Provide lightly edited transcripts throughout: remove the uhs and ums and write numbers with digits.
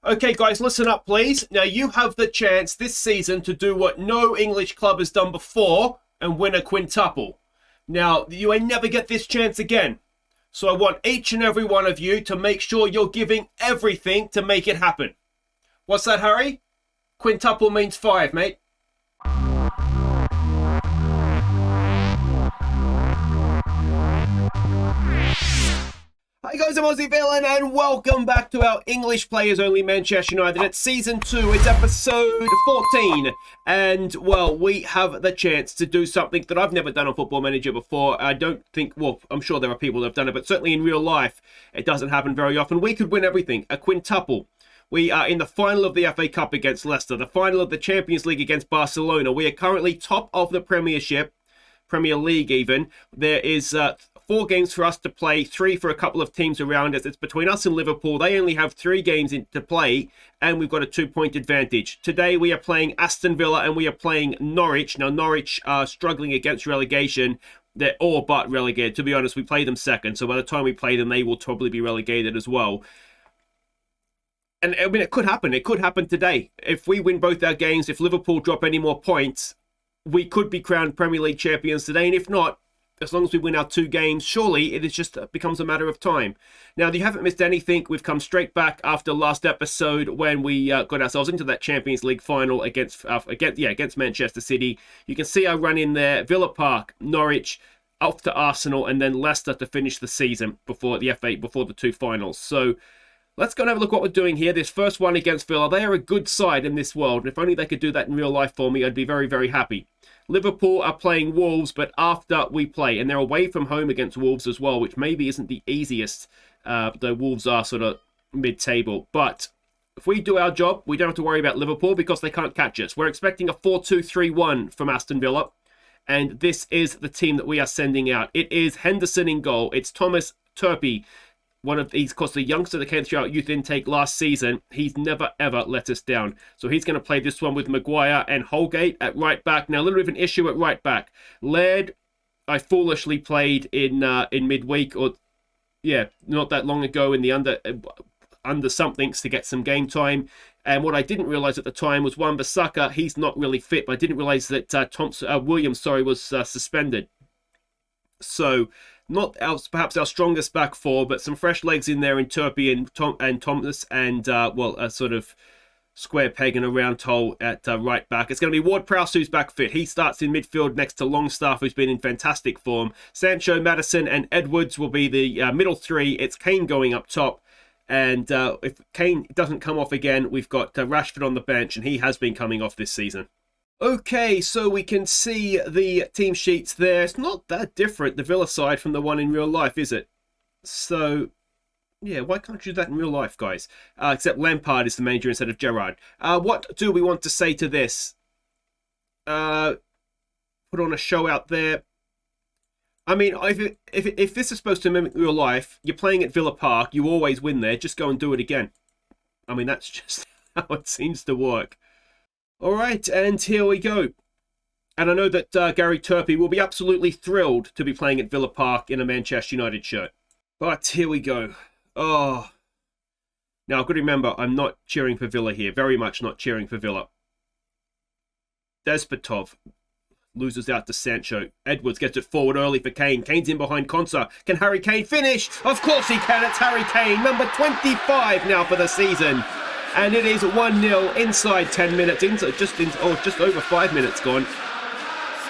Okay, guys, listen up, please. Now, you have the chance this season to do what no English club has done before and win a quintuple. Now, you ain't never get this chance again. So I want each and every one of you to make sure you're giving everything to make it happen. What's that, Harry? Quintuple means 5, mate. Hi guys, I'm Aussie Villain and welcome back to our English Players Only Manchester United. It's Season 2, it's Episode 14. And, well, we have the chance to do something that I've never done on Football Manager before. I don't think, well, I'm sure there are people that have done it, but certainly in real life, it doesn't happen very often. We could win everything, a quintuple. We are in the final of the FA Cup against Leicester, the final of the Champions League against Barcelona. We are currently top of the Premiership, Premier League even. There is 4 games for us to play, 3 for a couple of teams around us. It's between us and Liverpool. They only have 3 games to play, and we've got a 2-point advantage. Today we are playing Aston Villa and we are playing Norwich. Now, Norwich are struggling against relegation. They're all but relegated. To be honest, we play them second, so by the time we play them, they will probably be relegated as well. And, I mean, it could happen. It could happen today. If we win both our games, if Liverpool drop any more points, we could be crowned Premier League champions today. And if not, as long as we win our 2 games, surely it is just becomes a matter of time. Now, you haven't missed anything. We've come straight back after last episode when we got ourselves into that Champions League final against Manchester City. You can see our run in there. Villa Park, Norwich, up to Arsenal, and then Leicester to finish the season before the 2 finals. So let's go and have a look what we're doing here. This first one against Villa. They are a good side in this world. And if only they could do that in real life for me, I'd be very, very happy. Liverpool are playing Wolves, but after we play. And they're away from home against Wolves as well, which maybe isn't the easiest. The Wolves are sort of mid-table. But if we do our job, we don't have to worry about Liverpool because they can't catch us. We're expecting a 4-2-3-1 from Aston Villa. And this is the team that we are sending out. It is Henderson in goal. It's Thomas Turpey. He's, of course, the youngster that came through our youth intake last season. He's never, ever let us down. So he's going to play this one with Maguire and Holgate at right back. Now, a little bit of an issue at right back. Laird, I foolishly played in midweek, or, yeah, not that long ago in the under somethings to get some game time. And what I didn't realise at the time was Wan-Bissaka, he's not really fit, but I didn't realise that Williams was suspended. So, not perhaps our strongest back 4, but some fresh legs in there in Turpey and Thomas, and a sort of square peg and a round hole at right back. It's going to be Ward-Prowse who's back fit. He starts in midfield next to Longstaff, who's been in fantastic form. Sancho, Maddison, and Edwards will be the middle 3. It's Kane going up top. And if Kane doesn't come off again, we've got Rashford on the bench, and he has been coming off this season. Okay, so we can see the team sheets there. It's not that different, the Villa side, from the one in real life, is it? So, yeah, why can't you do that in real life, guys? Except Lampard is the manager instead of Gerrard. What do we want to say to this? Put on a show out there. I mean, if this is supposed to mimic real life, you're playing at Villa Park, you always win there, just go and do it again. I mean, that's just how it seems to work. All right, and here we go. And I know that Gary Turpey will be absolutely thrilled to be playing at Villa Park in a Manchester United shirt. But here we go. Oh. Now, I've got to remember, I'm not cheering for Villa here. Very much not cheering for Villa. Despotov loses out to Sancho. Edwards gets it forward early for Kane. Kane's in behind Konsa. Can Harry Kane finish? Of course he can. It's Harry Kane, number 25 now for the season. And it is 1-0 inside 10 minutes, just over 5 minutes gone.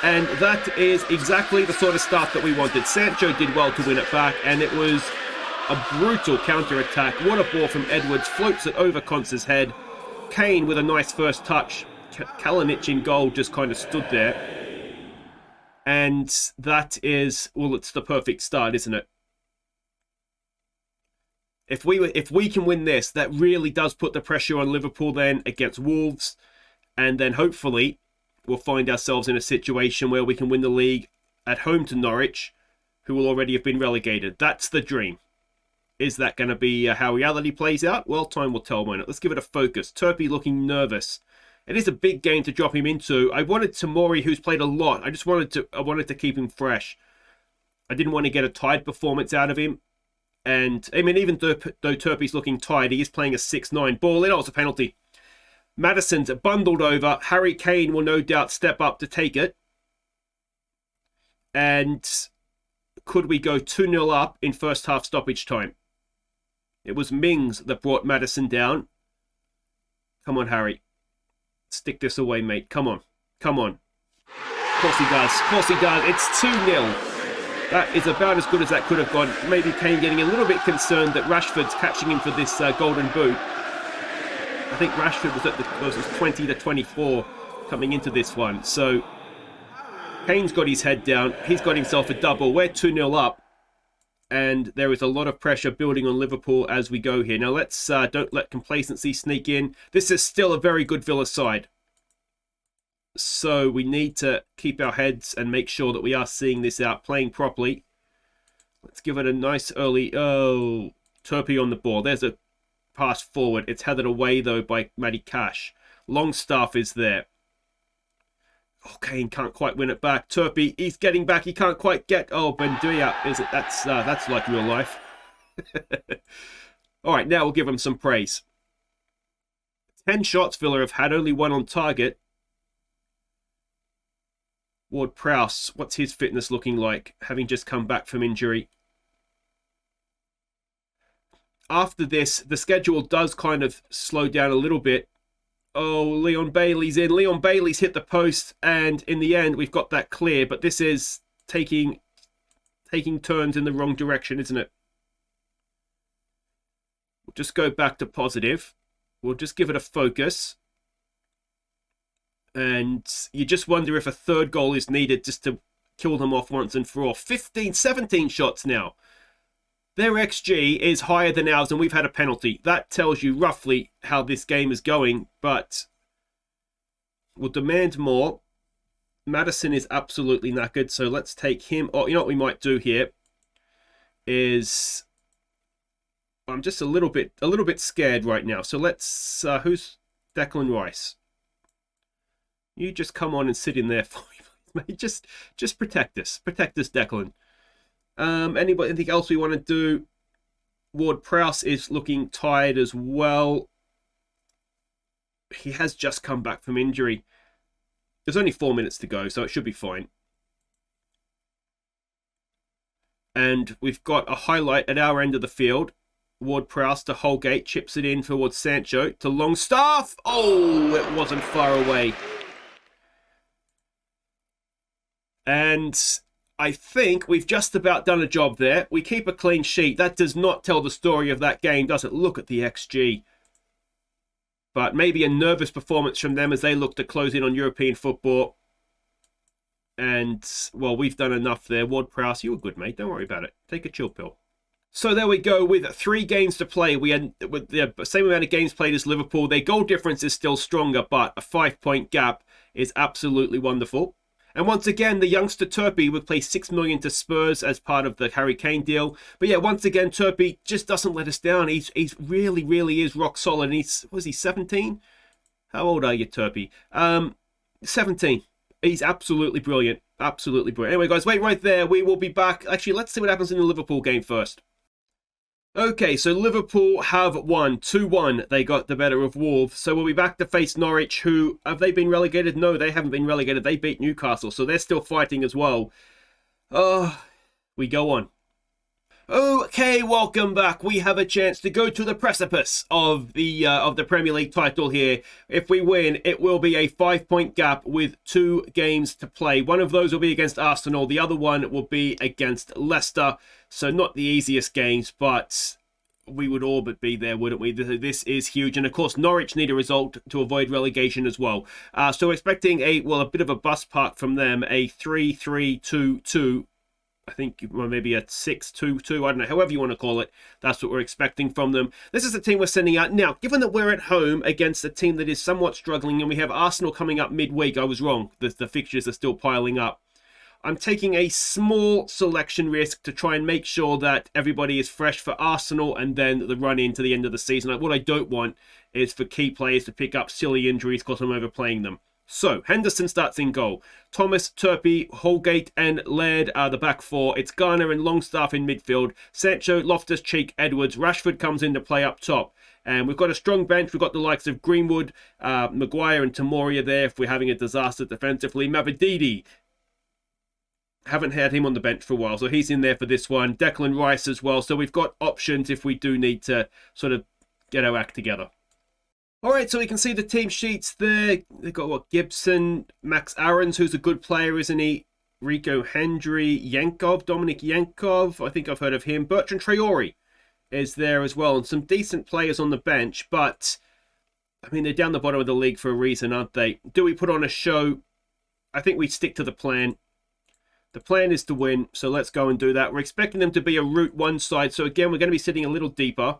And that is exactly the sort of start that we wanted. Sancho did well to win it back, and it was a brutal counter-attack. What a ball from Edwards, floats it over Konsa's head. Kane with a nice first touch. Kalinic in goal just kind of stood there. And that is, well, it's the perfect start, isn't it? If we can win this, that really does put the pressure on Liverpool then against Wolves. And then hopefully we'll find ourselves in a situation where we can win the league at home to Norwich, who will already have been relegated. That's the dream. Is that going to be how reality plays out? Well, time will tell, won't it? Let's give it a focus. Turpey looking nervous. It is a big game to drop him into. I wanted Tamori, who's played a lot. I wanted to keep him fresh. I didn't want to get a tired performance out of him. And, I mean, even though Turpey's looking tired, he is playing a 6-9 ball. It was a penalty. Maddison's bundled over. Harry Kane will no doubt step up to take it. And could we go 2-0 up in first half stoppage time? It was Mings that brought Maddison down. Come on, Harry. Stick this away, mate. Come on. Come on. Of course he does. Of course he does. It's 2-0. That is about as good as that could have gone. Maybe Kane getting a little bit concerned that Rashford's catching him for this golden boot. I think Rashford was at the 20-24 coming into this one. So Kane's got his head down. He's got himself a double. We're 2-0 up. And there is a lot of pressure building on Liverpool as we go here. Now let's don't let complacency sneak in. This is still a very good Villa side. So we need to keep our heads and make sure that we are seeing this out, playing properly. Let's give it a nice early... Oh, Turpey on the ball. There's a pass forward. It's headed away, though, by Matty Cash. Longstaff is there. Oh, Kane can't quite win it back. Turpey, he's getting back. He can't quite get... Oh, Benduya, is it? That's like real life. All right, now we'll give him some praise. 10 shots Villa have had, only 1 on target. Ward-Prowse, what's his fitness looking like, having just come back from injury? After this, the schedule does kind of slow down a little bit. Oh, Leon Bailey's in. Leon Bailey's hit the post, and in the end, we've got that clear. But this is taking turns in the wrong direction, isn't it? We'll just go back to positive. We'll just give it a focus. And you just wonder if a third goal is needed just to kill them off once and for all. 17 shots now. Their XG is higher than ours, and we've had a penalty. That tells you roughly how this game is going, but we'll demand more. Maddison is absolutely knackered, so let's take him. Oh, you know what we might do here is... I'm just a little bit scared right now. So let's... who's Declan Rice? You just come on and sit in there for me, mate. Just protect us. Protect us, Declan. Anything else we want to do? Ward-Prowse is looking tired as well. He has just come back from injury. There's only 4 minutes to go, so it should be fine. And we've got a highlight at our end of the field. Ward-Prowse to Holgate, chips it in towards Sancho, to Longstaff. Oh, it wasn't far away. And I think we've just about done a job there. We keep a clean sheet. That does not tell the story of that game, does it? Look at the XG. But maybe a nervous performance from them as they look to close in on European football. And, well, we've done enough there. Ward-Prowse, you were good, mate. Don't worry about it. Take a chill pill. So there we go. With 3 games to play, we had with the same amount of games played as Liverpool. Their goal difference is still stronger, but a 5-point gap is absolutely wonderful. And once again, the youngster Turpey would play $6 million to Spurs as part of the Harry Kane deal. But yeah, once again, Turpey just doesn't let us down. He's really is rock solid. And was he 17? How old are you, Turpey? 17. He's absolutely brilliant. Absolutely brilliant. Anyway, guys, wait right there. We will be back. Actually, let's see what happens in the Liverpool game first. Okay, so Liverpool have won 2-1. They got the better of Wolves. So we'll be back to face Norwich, who, have they been relegated? No, they haven't been relegated. They beat Newcastle, so they're still fighting as well. We go on. Okay, welcome back. We have a chance to go to the precipice of the Premier League title here. If we win, it will be a 5-point gap with 2 games to play. One of those will be against Arsenal. The other one will be against Leicester. So not the easiest games, but we would all but be there, wouldn't we? This is huge. And of course, Norwich need a result to avoid relegation as well. So we're expecting a bit of a bus park from them, a 3-3-2-2. I think maybe a 6-2-2, I don't know, however you want to call it. That's what we're expecting from them. This is the team we're sending out. Now, given that we're at home against a team that is somewhat struggling and we have Arsenal coming up midweek, I was wrong. The fixtures are still piling up. I'm taking a small selection risk to try and make sure that everybody is fresh for Arsenal and then the run into the end of the season. What I don't want is for key players to pick up silly injuries because I'm overplaying them. So, Henderson starts in goal. Thomas, Turpey, Holgate and Laird are the back four. It's Garner and Longstaff in midfield. Sancho, Loftus-Cheek, Edwards. Rashford comes in to play up top. And we've got a strong bench. We've got the likes of Greenwood, Maguire and Tomori there if we're having a disaster defensively. Mavididi, haven't had him on the bench for a while, so he's in there for this one. Declan Rice as well. So we've got options if we do need to sort of get our act together. All right, so we can see the team sheets there. They've got, what, Gibson, Max Aarons, who's a good player, isn't he? Rico Hendry, Dominic Yankov, I think I've heard of him. Bertrand Traore is there as well, and some decent players on the bench, but, I mean, they're down the bottom of the league for a reason, aren't they? Do we put on a show? I think we stick to the plan. The plan is to win, so let's go and do that. We're expecting them to be a Route 1 side, so again, we're going to be sitting a little deeper.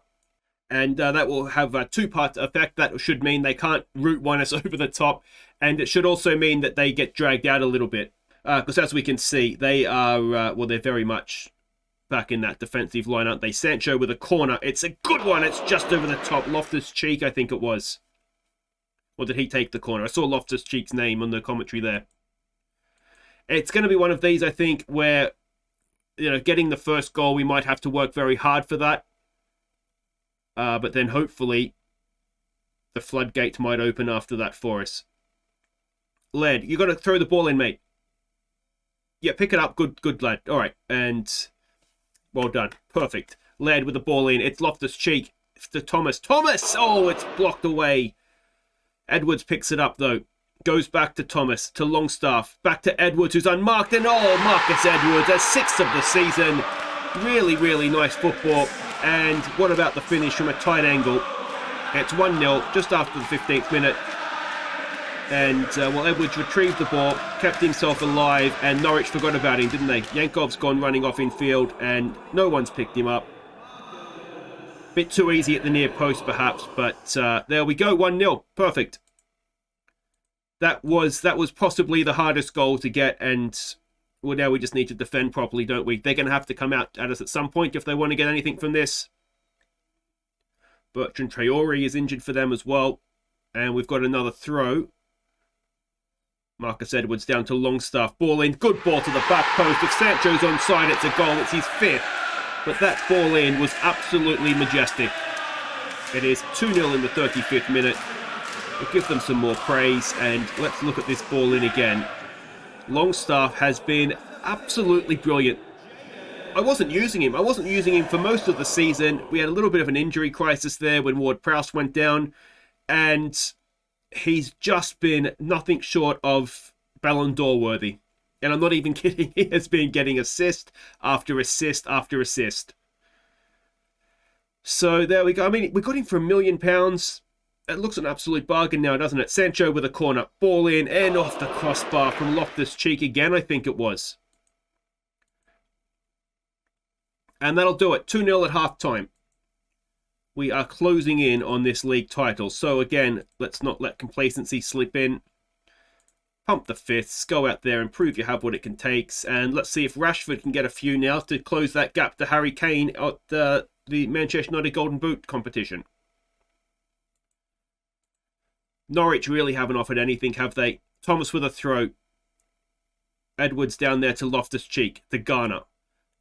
And that will have a two-part effect. That should mean they can't Route 1 us over the top. And it should also mean that they get dragged out a little bit. Because as we can see, they are, well, they're very much back in that defensive line, aren't they? Sancho with a corner. It's a good one. It's just over the top. Loftus-Cheek, I think it was. Or did he take the corner? I saw Loftus-Cheek's name on the commentary there. It's going to be one of these, I think, where, you know, getting the first goal, we might have to work very hard for that. But then hopefully the floodgates might open after that for us. Laird, you got to throw the ball in, mate. Yeah, pick it up. Good lad. All right, and well done. Perfect. Laird with the ball in. It's Loftus-Cheek. It's to Thomas. Thomas! Oh, it's blocked away. Edwards picks it up, though. Goes back to Thomas, to Longstaff. Back to Edwards, who's unmarked. And oh, Marcus Edwards, a sixth of the season. Really, really nice football. And what about the finish from a tight angle? It's 1-0 just after the 15th minute. And, well, Edwards retrieved the ball, kept himself alive, and Norwich forgot about him, didn't they? Yankov's gone running off in field, and no one's picked him up. Bit too easy at the near post, perhaps, but there we go, 1-0. Perfect. That was possibly the hardest goal to get, and well, now we just need to defend properly, don't we? They're going to have to come out at us at some point if they want to get anything from this. Bertrand Traore is injured for them as well. And we've got another throw. Marcus Edwards down to Longstaff. Ball in. Good ball to the back post. If Sancho's onside, it's a goal. It's his fifth. But that ball in was absolutely majestic. It is 2-0 in the 35th minute. We'll give them some more praise. And let's look at this ball in again. Longstaff has been absolutely brilliant. I wasn't using him. I wasn't using him for most of the season. We had a little bit of an injury crisis there when Ward-Prowse went down. And he's just been nothing short of Ballon d'Or worthy. And I'm not even kidding. He has been getting assist after assist after assist. So there we go. I mean, we got him for £1 million. It looks an absolute bargain now, doesn't it? Sancho with a corner. Ball in and off the crossbar from Loftus-Cheek again, I think it was. And that'll do it. 2-0 at half-time. We are closing in on this league title. So again, let's not let complacency slip in. Pump the fists. Go out there and prove you have what it can take. And let's see if Rashford can get a few now to close that gap to Harry Kane at the Manchester United Golden Boot competition. Norwich really haven't offered anything, have they? Thomas with a throw. Edwards down there to Loftus-Cheek, to Garner.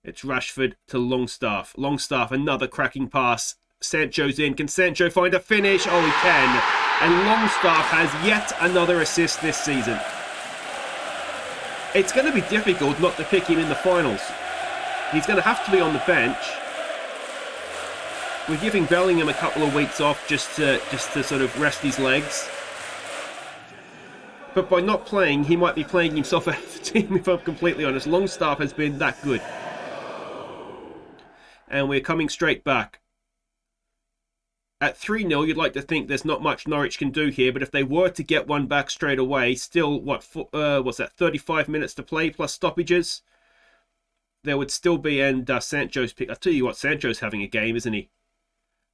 It's Rashford to Longstaff. Longstaff, another cracking pass. Sancho's in. Can Sancho find a finish? Oh, he can. And Longstaff has yet another assist this season. It's going to be difficult not to pick him in the finals. He's going to have to be on the bench. We're giving Bellingham a couple of weeks off just to sort of rest his legs. But by not playing, he might be playing himself out of the team, if I'm completely honest. Longstaff has been that good. And we're coming straight back. At 3-0, you'd like to think there's not much Norwich can do here, but if they were to get one back straight away, still, what's that, 35 minutes to play plus stoppages? There would still be, and Sancho's pick. I'll tell you what, Sancho's having a game, isn't he?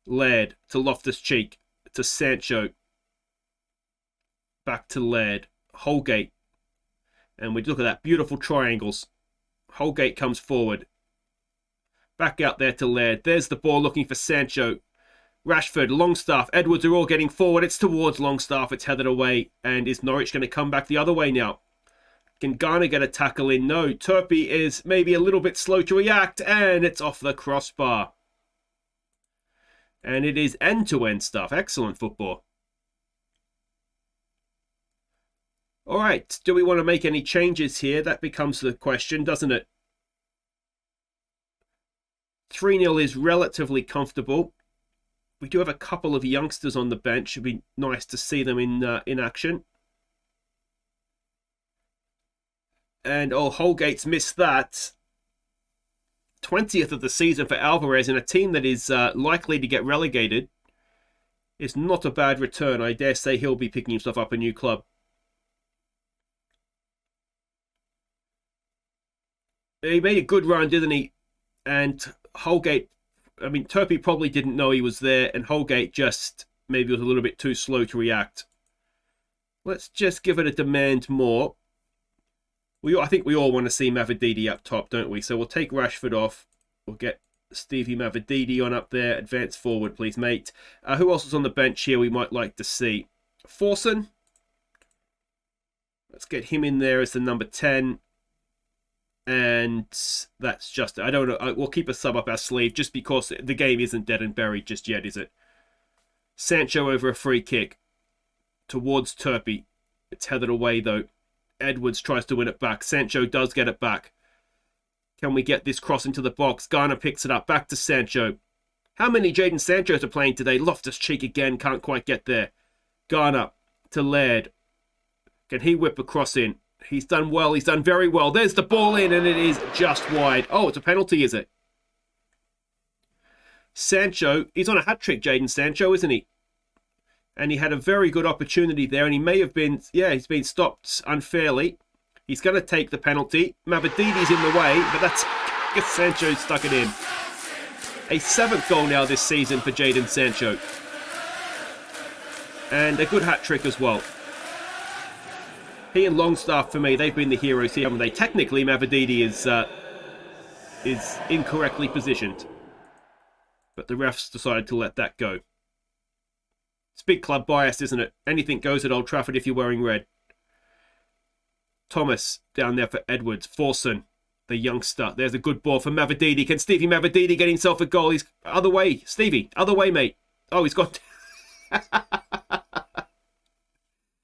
Laird to Loftus-Cheek to Sancho. Back to Laird. Holgate. And we look at that, beautiful triangles. Holgate comes forward. Back out there to Laird. There's the ball looking for Sancho. Rashford, Longstaff, Edwards are all getting forward. It's towards Longstaff. It's headed away. And is Norwich going to come back the other way now? Can Garner get a tackle in? No. Turpey is maybe a little bit slow to react. And it's off the crossbar. And it is end-to-end stuff. Excellent football. All right. Do we want to make any changes here? That becomes the question, doesn't it? 3-0 is relatively comfortable. We do have a couple of youngsters on the bench. It'd be nice to see them in action. And, oh, Holgate's missed that. 20th of the season for Alvarez in a team that is likely to get relegated. Is not a bad return. I dare say he'll be picking himself up a new club. He made a good run, didn't he? And Holgate, I mean, Turpey probably didn't know he was there, and Holgate just maybe was a little bit too slow to react. Let's just give it a demand more. I think we all want to see Mavididi up top, don't we? So we'll take Rashford off. We'll get Stevie Mavididi on up there. Advance forward, please, mate. Who else is on the bench here we might like to see? Forson. Let's get him in there as the number 10. And that's just it. I don't know. We'll keep a sub up our sleeve just because the game isn't dead and buried just yet, is it? Sancho over a free kick towards Turpey. It's headed away, though. Edwards tries to win it back. Sancho does get it back. Can we get this cross into the box? Garner picks it up. Back to Sancho. How many Jadon Sanchos are playing today? Loftus-Cheek again. Can't quite get there. Garner to Laird. Can he whip a cross in? He's done well. He's done very well. There's the ball in, and it is just wide. Oh, it's a penalty, is it? Sancho. He's on a hat-trick, Jadon Sancho, isn't he? And he had a very good opportunity there, and he may have been, yeah, he's been stopped unfairly. He's going to take the penalty. Mavadidi's in the way, but that's Sancho stuck it in. A 7th goal now this season for Jadon Sancho. And a good hat-trick as well. He and Longstaff, for me, they've been the heroes here, haven't they? Technically, Mavididi is incorrectly positioned. But the refs decided to let that go. It's big club bias, isn't it? Anything goes at Old Trafford if you're wearing red. Thomas down there for Edwards. Forson, the youngster. There's a good ball for Mavididi. Can Stevie Mavididi get himself a goal? He's other way. Stevie, other way, mate. Oh, he's got...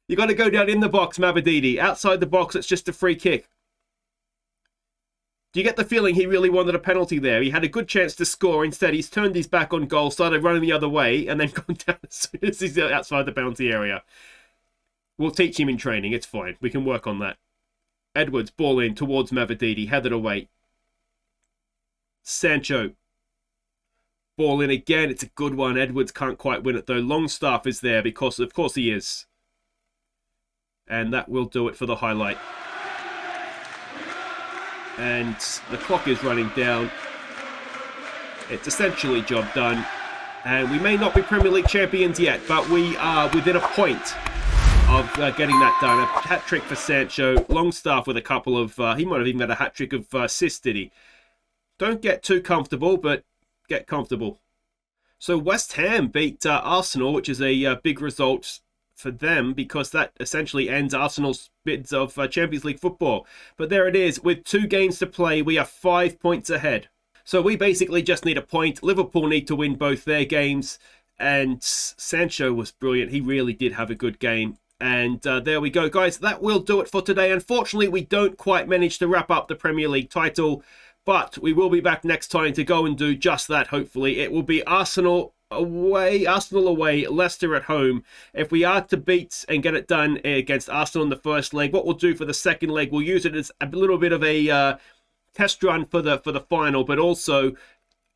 You got to go down in the box, Mavididi. Outside the box, it's just a free kick. Do you get the feeling he really wanted a penalty there? He had a good chance to score. Instead, he's turned his back on goal, started running the other way, and then gone down as soon as he's outside the penalty area. We'll teach him in training. It's fine. We can work on that. Edwards, ball in towards Mavididi. Headed away. Sancho. Ball in again. It's a good one. Edwards can't quite win it, though. Longstaff is there because, of course, he is. And that will do it for the highlight. And the clock is running down. It's essentially job done. And we may not be Premier League champions yet, but we are within a point of getting that done. A hat-trick for Sancho. Longstaff with a couple of... he might have even got a hat-trick of assists, did he? Don't get too comfortable, but get comfortable. So West Ham beat Arsenal, which is a big result for them because that essentially ends Arsenal's bids of Champions League football. But there it is. With 2 games to play, we are 5 points ahead. So we basically just need a point. Liverpool need to win both their games. And Sancho was brilliant. He really did have a good game. And there we go, guys. That will do it for today. Unfortunately, we don't quite manage to wrap up the Premier League title. But we will be back next time to go and do just that, hopefully. It will be Arsenal away, Leicester at home. If we are to beat and get it done against Arsenal in the first leg, what we'll do for the second leg, we'll use it as a little bit of a test run for the final, but also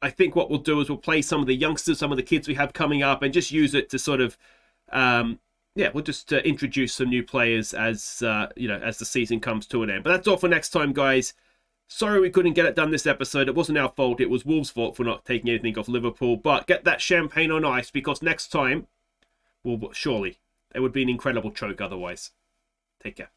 I think what we'll do is we'll play some of the youngsters, some of the kids we have coming up, and just use it to sort of we'll just introduce some new players as as the season comes to an end. But that's all for next time, guys. Sorry we couldn't get it done this episode. It wasn't our fault. It was Wolves' fault for not taking anything off Liverpool. But get that champagne on ice because next time, well, surely, it would be an incredible choke otherwise. Take care.